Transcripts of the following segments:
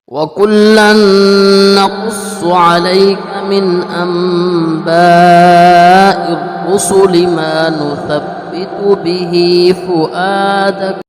وَكُلًّا نَّقُصُّ عَلَيْكَ مِنْ أَنبَاءِ الرُّسُلِ مَا نُثَبِّتُ بِهِ فُؤَادَكَ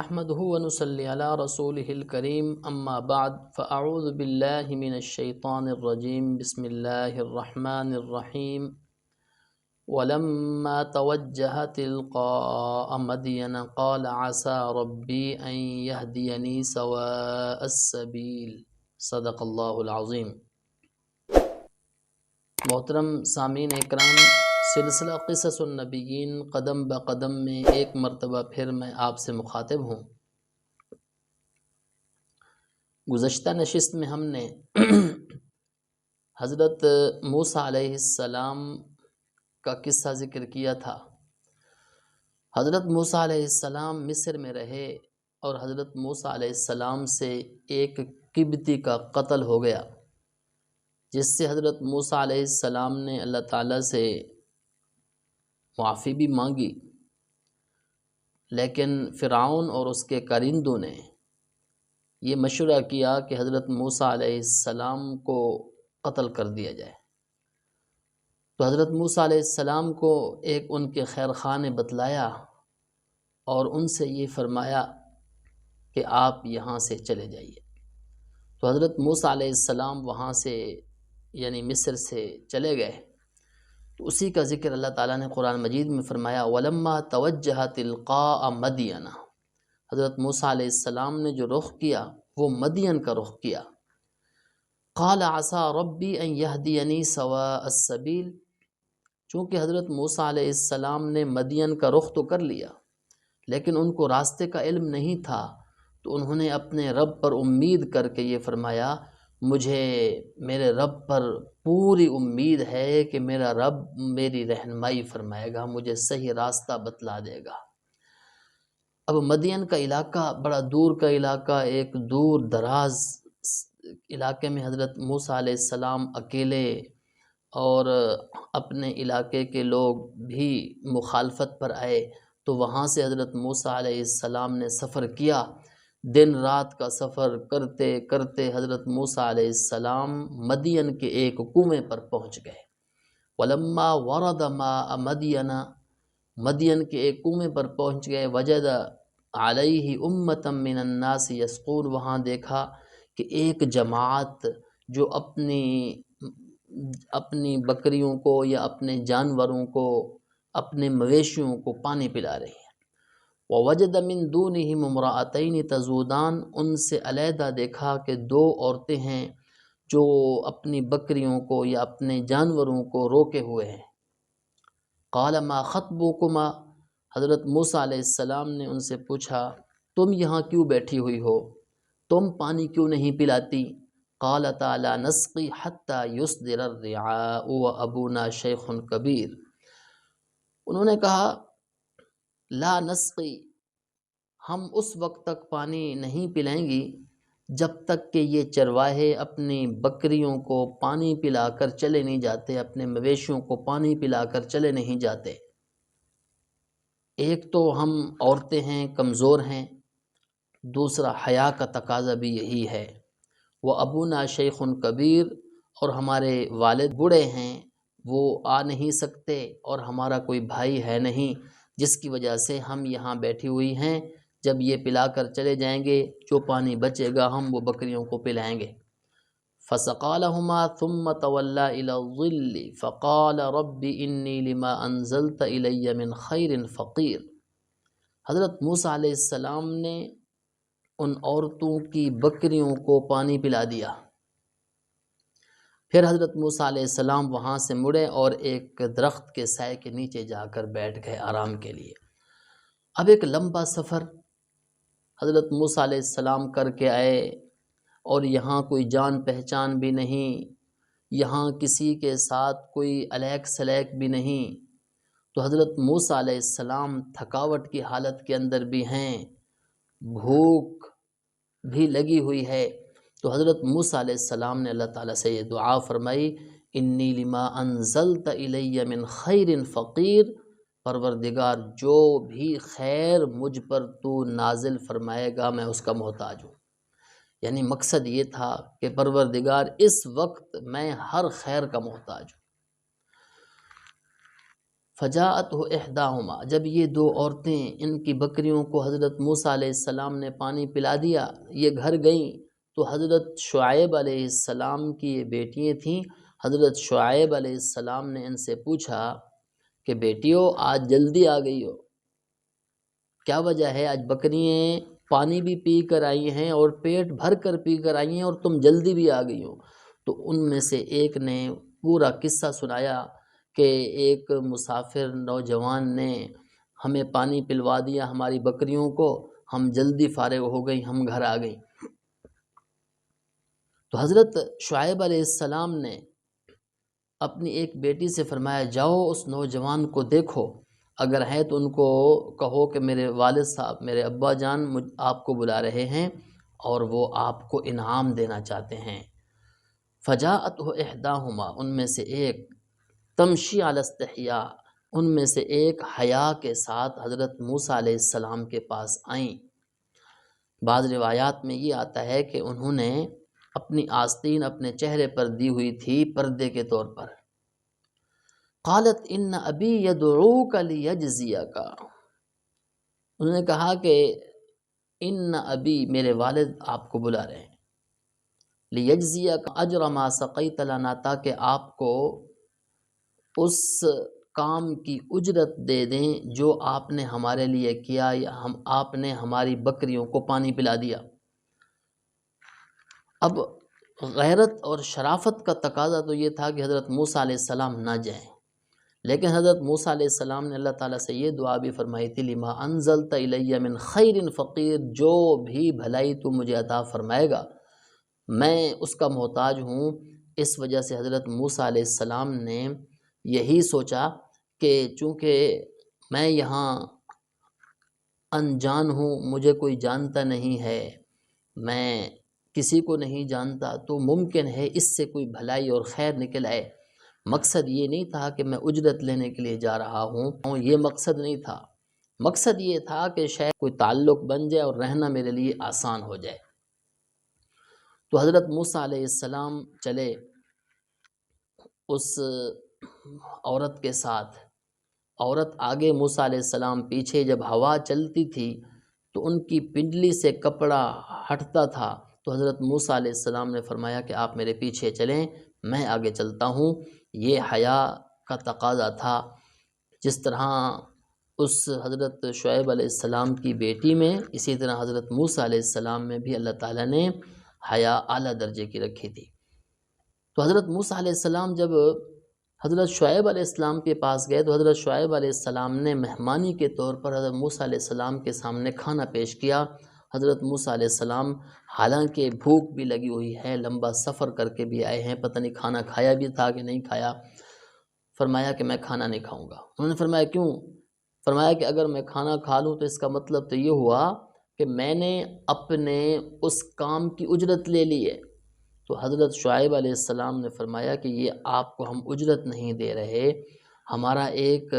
نحمده ونصلي على رسوله الكريم اما بعد فاعوذ باللہ من الشیطان الرجیم بسم اللہ الرحمن الرحیم ولما توجہ تلقاء مدین قال عسى ربی ان یہدینی سواء السبیل صدق اللہ العظیم۔ محترم سامعین اکرام، سلسلہ قصص النبیین قدم بقدم میں ایک مرتبہ پھر میں آپ سے مخاطب ہوں۔ گزشتہ نشست میں ہم نے حضرت موسیٰ علیہ السلام کا قصہ ذکر کیا تھا۔ حضرت موسیٰ علیہ السلام مصر میں رہے اور حضرت موسیٰ علیہ السلام سے ایک قبطی کا قتل ہو گیا، جس سے حضرت موسیٰ علیہ السلام نے اللہ تعالیٰ سے معافی بھی مانگی، لیکن فرعون اور اس کے کارندوں نے یہ مشورہ کیا کہ حضرت موسیٰ علیہ السلام کو قتل کر دیا جائے۔ تو حضرت موسیٰ علیہ السلام کو ایک ان کے خیر خواہ نے بتلایا اور ان سے یہ فرمایا کہ آپ یہاں سے چلے جائیے۔ تو حضرت موسیٰ علیہ السلام وہاں سے یعنی مصر سے چلے گئے۔ تو اسی کا ذکر اللہ تعالیٰ نے قرآن مجید میں فرمایا وَلَمَّا تَوَجَّهَ تِلْقَاءَ مَدْيَنَ۔ حضرت موسیٰ علیہ السلام نے جو رخ کیا وہ مدین کا رخ کیا۔ قَالَ عَسَى رَبِّي أَن يَهْدِيَنِي سَوَاءَ السَّبِيلِ۔ چونکہ حضرت موسیٰ علیہ السلام نے مدین کا رخ تو کر لیا، لیکن ان کو راستے کا علم نہیں تھا، تو انہوں نے اپنے رب پر امید کر کے یہ فرمایا مجھے میرے رب پر پوری امید ہے کہ میرا رب میری رہنمائی فرمائے گا، مجھے صحیح راستہ بتلا دے گا۔ اب مدین کا علاقہ بڑا دور کا علاقہ، ایک دور دراز علاقے میں حضرت موسیٰ علیہ السلام اکیلے اور اپنے علاقے کے لوگ بھی مخالفت پر آئے، تو وہاں سے حضرت موسیٰ علیہ السلام نے سفر کیا۔ دن رات کا سفر کرتے کرتے حضرت موسیٰ علیہ السلام مدین کے ایک کنویں پر پہنچ گئے۔ وَلَمَّا وَرَدَ مَاءَ مَدْيَنَ، مدین کے ایک کنویں پر پہنچ گئے۔ وَجَدَ عَلَيْهِ أُمَّةً مِّنَ النَّاسِ يَسْقُونَ، وہاں دیکھا کہ ایک جماعت جو اپنی بکریوں کو یا اپنے جانوروں کو، اپنے مویشیوں کو پانی پلا رہی ہیں۔ وَوَجَدَ مِن دُونِهِمُ امْرَأَتَيْنِ تَذُودَانِ، ان سے علیحدہ دیکھا کہ دو عورتیں ہیں جو اپنی بکریوں کو یا اپنے جانوروں کو روکے ہوئے ہیں۔ قَالَ مَا خَطْبُكُمَا، حضرت موسیٰ علیہ السلام نے ان سے پوچھا تم یہاں کیوں بیٹھی ہوئی ہو، تم پانی کیوں نہیں پلاتی؟ قَالَتَا لَا نَسْقِي حَتَّى يُصْدِرَ الرِّعَاءُ وَأَبُونَا شَيْخٌ كَبِيرٌ۔ انہوں نے کہا لا نسقی، ہم اس وقت تک پانی نہیں پلائیں گی جب تک کہ یہ چرواہے اپنی بکریوں کو پانی پلا کر چلے نہیں جاتے، اپنے مویشیوں کو پانی پلا کر چلے نہیں جاتے۔ ایک تو ہم عورتیں ہیں، کمزور ہیں، دوسرا حیا کا تقاضا بھی یہی ہے۔ وہ ابونا شیخ کبیر، اور ہمارے والد بوڑھے ہیں، وہ آ نہیں سکتے، اور ہمارا کوئی بھائی ہے نہیں، جس کی وجہ سے ہم یہاں بیٹھی ہوئی ہیں۔ جب یہ پلا کر چلے جائیں گے جو پانی بچے گا ہم وہ بکریوں کو پلائیں گے۔ فَسَقَىٰ لَهُمَا ثُمَّ تَوَلَّىٰ إِلَى الظِّلِّ فَقَالَ رَبِّ إِنِّي لِمَا أَنزَلْتَ إِلَيَّ مِنْ خَيْرٍ فَقِيرٌ۔ حضرت موسیٰ علیہ السلام نے ان عورتوں کی بکریوں کو پانی پلا دیا۔ پھر حضرت موسیٰ علیہ السلام وہاں سے مڑے اور ایک درخت کے سائے کے نیچے جا کر بیٹھ گئے آرام کے لیے۔ اب ایک لمبا سفر حضرت موسیٰ علیہ السلام کر کے آئے، اور یہاں کوئی جان پہچان بھی نہیں، یہاں کسی کے ساتھ کوئی الیک سلیک بھی نہیں، تو حضرت موسیٰ علیہ السلام تھکاوٹ کی حالت کے اندر بھی ہیں، بھوک بھی لگی ہوئی ہے۔ تو حضرت موسیٰ علیہ السلام نے اللہ تعالیٰ سے یہ دعا فرمائی انی لما انزلت الی من خیر فقیر، پروردگار جو بھی خیر مجھ پر تو نازل فرمائے گا میں اس کا محتاج ہوں۔ یعنی مقصد یہ تھا کہ پروردگار اس وقت میں ہر خیر کا محتاج ہوں۔ فجاءتہ احداہما، جب یہ دو عورتیں ان کی بکریوں کو حضرت موسیٰ علیہ السلام نے پانی پلا دیا، یہ گھر گئیں، تو حضرت شعیب علیہ السلام کی یہ بیٹیاں تھیں۔ حضرت شعیب علیہ السلام نے ان سے پوچھا کہ بیٹیوں آج جلدی آ گئی ہو، کیا وجہ ہے؟ آج بکریاں پانی بھی پی کر آئی ہیں اور پیٹ بھر کر پی کر آئی ہیں اور تم جلدی بھی آ گئی ہو۔ تو ان میں سے ایک نے پورا قصہ سنایا کہ ایک مسافر نوجوان نے ہمیں پانی پلوا دیا ہماری بکریوں کو، ہم جلدی فارغ ہو گئی، ہم گھر آ گئیں۔ تو حضرت شعیب علیہ السلام نے اپنی ایک بیٹی سے فرمایا جاؤ اس نوجوان کو دیکھو، اگر ہے تو ان کو کہو کہ میرے والد صاحب، میرے ابا جان آپ کو بلا رہے ہیں اور وہ آپ کو انعام دینا چاہتے ہیں۔ فجاءتہ احداہما، ان میں سے ایک تمشی علی استحیاء، ان میں سے ایک حیا کے ساتھ حضرت موسیٰ علیہ السلام کے پاس آئیں۔ بعض روایات میں یہ آتا ہے کہ انہوں نے اپنی آستین اپنے چہرے پر دی ہوئی تھی پردے کے طور پر۔ قالت ان ابی یدعوک لیجزیک، انہوں نے کہا کہ ان ابی، میرے والد آپ کو بلا رہے ہیں، لیجزیک اجر ما سقیت لنا، تاکہ آپ کو اس کام کی اجرت دے دیں جو آپ نے ہمارے لیے کیا، یا آپ نے ہماری بکریوں کو پانی پلا دیا۔ اب غیرت اور شرافت کا تقاضا تو یہ تھا کہ حضرت موسیٰ علیہ السلام نہ جائیں، لیکن حضرت موسیٰ علیہ السلام نے اللہ تعالیٰ سے یہ دعا بھی فرمائی تھی، لما انزلت الی من خیر فقیر، جو بھی بھلائی تو مجھے عطا فرمائے گا میں اس کا محتاج ہوں۔ اس وجہ سے حضرت موسیٰ علیہ السلام نے یہی سوچا کہ چونکہ میں یہاں انجان ہوں، مجھے کوئی جانتا نہیں ہے، میں کسی کو نہیں جانتا، تو ممکن ہے اس سے کوئی بھلائی اور خیر نکل آئے۔ مقصد یہ نہیں تھا کہ میں اجرت لینے کے لیے جا رہا ہوں، یہ مقصد نہیں تھا، مقصد یہ تھا کہ شاید کوئی تعلق بن جائے اور رہنا میرے لیے آسان ہو جائے۔ تو حضرت موسیٰ علیہ السلام چلے اس عورت کے ساتھ، عورت آگے، موسیٰ علیہ السلام پیچھے۔ جب ہوا چلتی تھی تو ان کی پنڈلی سے کپڑا ہٹتا تھا، تو حضرت موسیٰ علیہ السلام نے فرمایا کہ آپ میرے پیچھے چلیں، میں آگے چلتا ہوں۔ یہ حیا کا تقاضا تھا۔ جس طرح اس حضرت شعیب علیہ السلام کی بیٹی میں، اسی طرح حضرت موسیٰ علیہ السلام میں بھی اللہ تعالیٰ نے حیا اعلیٰ درجے کی رکھی تھی۔ تو حضرت موسیٰ علیہ السلام جب حضرت شعیب علیہ السلام کے پاس گئے تو حضرت شعیب علیہ السلام نے مہمانی کے طور پر حضرت موسیٰ علیہ السلام کے سامنے کھانا پیش کیا۔ حضرت موسیٰ علیہ السلام حالانکہ بھوک بھی لگی ہوئی ہے، لمبا سفر کر کے بھی آئے ہیں، پتہ نہیں کھانا کھایا بھی تھا کہ نہیں کھایا، فرمایا کہ میں کھانا نہیں کھاؤں گا۔ انہوں نے فرمایا کیوں؟ فرمایا کہ اگر میں کھانا کھا لوں تو اس کا مطلب تو یہ ہوا کہ میں نے اپنے اس کام کی اجرت لے لی ہے۔ تو حضرت شعیب علیہ السلام نے فرمایا کہ یہ آپ کو ہم اجرت نہیں دے رہے، ہمارا ایک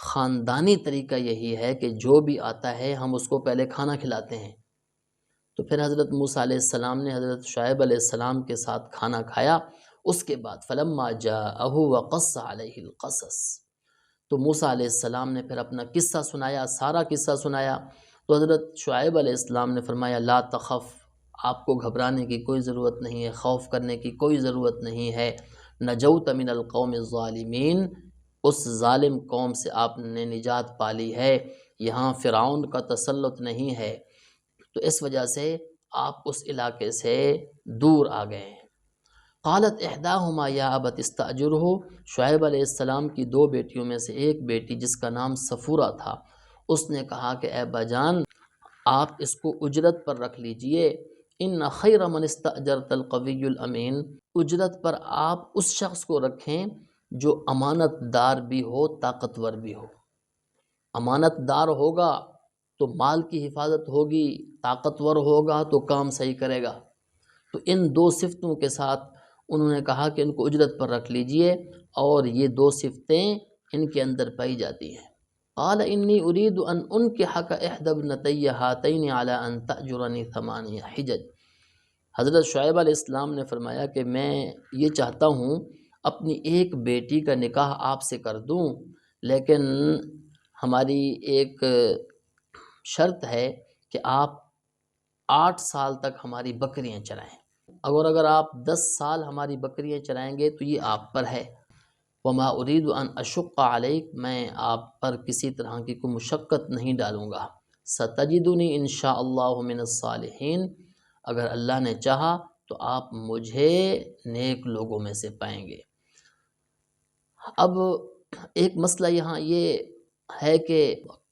خاندانی طریقہ یہی ہے کہ جو بھی آتا ہے ہم اس کو پہلے کھانا کھلاتے ہیں۔ تو پھر حضرت موسیٰ علیہ السلام نے حضرت شعیب علیہ السلام کے ساتھ کھانا کھایا۔ اس کے بعد فلما جاءہ وقص علیہ القصص، تو موسیٰ علیہ السلام نے پھر اپنا قصہ سنایا، سارا قصہ سنایا۔ تو حضرت شعیب علیہ السلام نے فرمایا لا تخف، آپ کو گھبرانے کی کوئی ضرورت نہیں ہے، خوف کرنے کی کوئی ضرورت نہیں ہے، نجوت من القوم الظالمین، اس ظالم قوم سے آپ نے نجات پالی ہے، یہاں فرعون کا تسلط نہیں ہے، تو اس وجہ سے آپ اس علاقے سے دور آ گئے ہیں۔ قالت احداہما یا ابت استاجرہ، شعیب علیہ السلام کی دو بیٹیوں میں سے ایک بیٹی جس کا نام صفورہ تھا، اس نے کہا کہ اے باجان آپ اس کو اجرت پر رکھ لیجئے، ان خیر من استاجرت القوی الامین، اجرت پر آپ اس شخص کو رکھیں جو امانت دار بھی ہو، طاقتور بھی ہو۔ امانت دار ہوگا تو مال کی حفاظت ہوگی، طاقتور ہوگا تو کام صحیح کرے گا۔ تو ان دو صفتوں کے ساتھ انہوں نے کہا کہ ان کو اجرت پر رکھ لیجئے، اور یہ دو صفتیں ان کے اندر پائی جاتی ہیں۔ قال انی ارید ان انکحک احدی ابنتی ہاتین علی ان تأجرنی 8 حجج، حضرت شعیب علیہ السلام نے فرمایا کہ میں یہ چاہتا ہوں اپنی ایک بیٹی کا نکاح آپ سے کر دوں، لیکن ہماری ایک شرط ہے کہ آپ 8 سال تک ہماری بکریاں چرائیں، اگر آپ 10 سال ہماری بکریاں چرائیں گے تو یہ آپ پر ہے۔ وما اريد ان اشق علیک، میں آپ پر کسی طرح کی کوئی مشقت نہیں ڈالوں گا۔ ستجدنی انشاء اللہ من الصالحین، اگر اللہ نے چاہا تو آپ مجھے نیک لوگوں میں سے پائیں گے۔ اب ایک مسئلہ یہاں یہ ہے کہ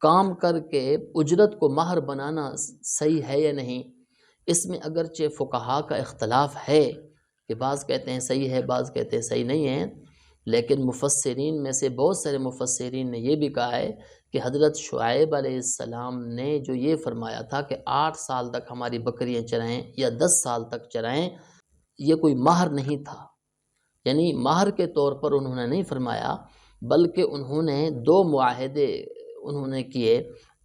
کام کر کے اجرت کو مہر بنانا صحیح ہے یا نہیں، اس میں اگرچہ فقہا کا اختلاف ہے کہ بعض کہتے ہیں صحیح ہے، بعض کہتے ہیں صحیح نہیں ہے، لیکن مفسرین میں سے بہت سارے مفسرین نے یہ بھی کہا ہے کہ حضرت شعیب علیہ السلام نے جو یہ فرمایا تھا کہ 8 سال تک ہماری بکریاں چرائیں یا 10 سال تک چرائیں، یہ کوئی مہر نہیں تھا، یعنی مہر کے طور پر انہوں نے نہیں فرمایا، بلکہ انہوں نے 2 معاہدے انہوں نے کیے،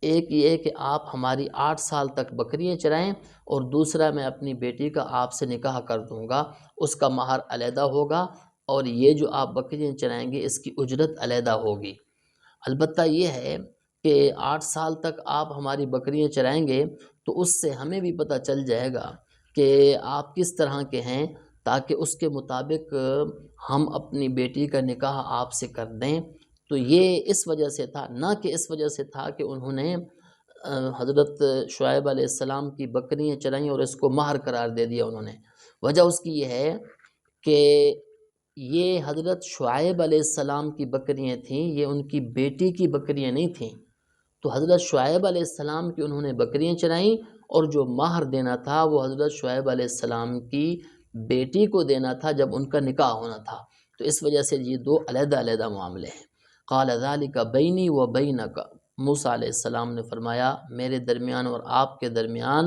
ایک یہ کہ آپ ہماری 8 سال تک بکریاں چرائیں، اور دوسرا میں اپنی بیٹی کا آپ سے نکاح کر دوں گا، اس کا مہر علیحدہ ہوگا، اور یہ جو آپ بکریاں چرائیں گے اس کی اجرت علیحدہ ہوگی۔ البتہ یہ ہے کہ 8 سال تک آپ ہماری بکریاں چرائیں گے تو اس سے ہمیں بھی پتہ چل جائے گا کہ آپ کس طرح کے ہیں، تاکہ اس کے مطابق ہم اپنی بیٹی کا نکاح آپ سے کر دیں۔ تو یہ اس وجہ سے تھا، نہ کہ اس وجہ سے تھا کہ انہوں نے حضرت شعیب علیہ السلام کی بکریاں چرائیں اور اس کو مہر قرار دے دیا انہوں نے۔ وجہ اس کی یہ ہے کہ یہ حضرت شعیب علیہ السلام کی بکریاں تھیں، یہ ان کی بیٹی کی بکریاں نہیں تھیں، تو حضرت شعیب علیہ السلام کی انہوں نے بکریاں چرائیں، اور جو مہر دینا تھا وہ حضرت شعیب علیہ السلام کی بیٹی کو دینا تھا جب ان کا نکاح ہونا تھا۔ تو اس وجہ سے یہ 2 علیحدہ علیحدہ معاملے ہیں۔ قال ذلک بینی و بینک، موسیٰ علیہ السلام نے فرمایا میرے درمیان اور آپ کے درمیان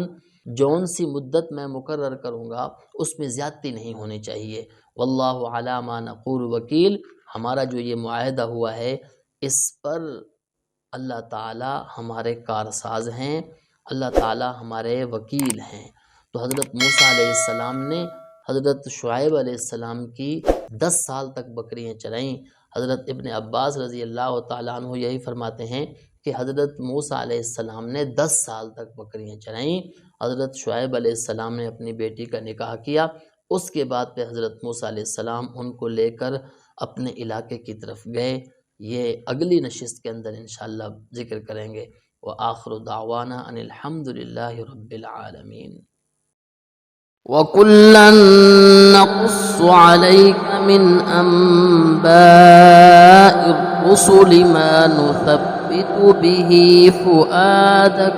جون سی مدت میں مقرر کروں گا اس میں زیادتی نہیں ہونی چاہیے۔ واللہ علی ما نقول وکیل، ہمارا جو یہ معاہدہ ہوا ہے اس پر اللہ تعالی ہمارے کارساز ہیں، اللہ تعالی ہمارے وکیل ہیں۔ تو حضرت موسیٰ علیہ السلام نے حضرت شعیب علیہ السلام کی 10 سال تک بکریاں چرائیں۔ حضرت ابن عباس رضی اللہ تعالیٰ عنہ یہی فرماتے ہیں کہ حضرت موسیٰ علیہ السلام نے 10 سال تک بکریاں چرائیں، حضرت شعیب علیہ السلام نے اپنی بیٹی کا نکاح کیا، اس کے بعد پہ حضرت موسیٰ علیہ السلام ان کو لے کر اپنے علاقے کی طرف گئے۔ یہ اگلی نشست کے اندر انشاءاللہ ذکر کریں گے۔ وآخر دعوانا ان الحمد للہ رب العالمین۔ وَكُلًّا نَّقُصُّ عَلَيْكَ مِنْ أَنبَاءِ الرُّسُلِ مَا نُثَبِّتُ بِهِ فُؤَادَكَ